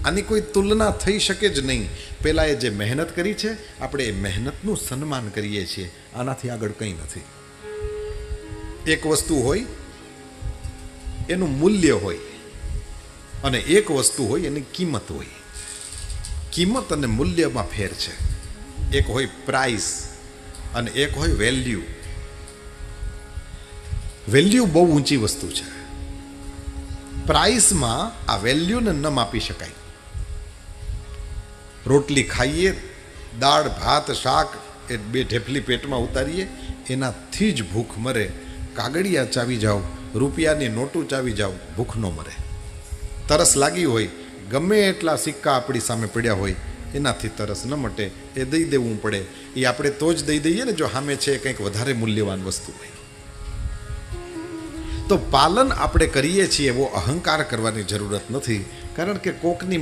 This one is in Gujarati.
આની કોઈ તુલના થઈ શકે જ નહીં. પહેલાં એ જે મહેનત કરી છે, આપણે એ મહેનતનું સન્માન કરીએ છીએ. આનાથી આગળ કંઈ નથી. એક વસ્તુ હોય એનું મૂલ્ય હોય, અને એક વસ્તુ હોય એની કિંમત હોય. કિંમત અને મૂલ્યમાં ફેર છે. એક હોય પ્રાઇસ અને એક હોય વેલ્યુ. વેલ્યુ બહુ ઊંચી વસ્તુ છે. પ્રાઇસમાં આ વેલ્યુને ન માપી શકાય. રોટલી ખાઈએ, દાળ ભાત શાક એ બે ઢેફલી પેટમાં ઉતારીએ, એનાથી જ ભૂખ મરે. કાગળિયા ચાવી જાઓ, રૂપિયાની નોટું ચાવી જાઓ, ભૂખ ન મરે. તરસ લાગી હોય, ગમે એટલા સિક્કા આપણી સામે પડ્યા હોય, એનાથી તરસ ન મટે. એ દઈ દેવું પડે. એ આપણે તો જ દઈ દઈએ ને જો સામે છે કંઈક વધારે મૂલ્યવાન વસ્તુ હોય. તો પાલન આપણે કરીએ છીએ એવો અહંકાર કરવાની જરૂરત નથી, કારણ કે કોકની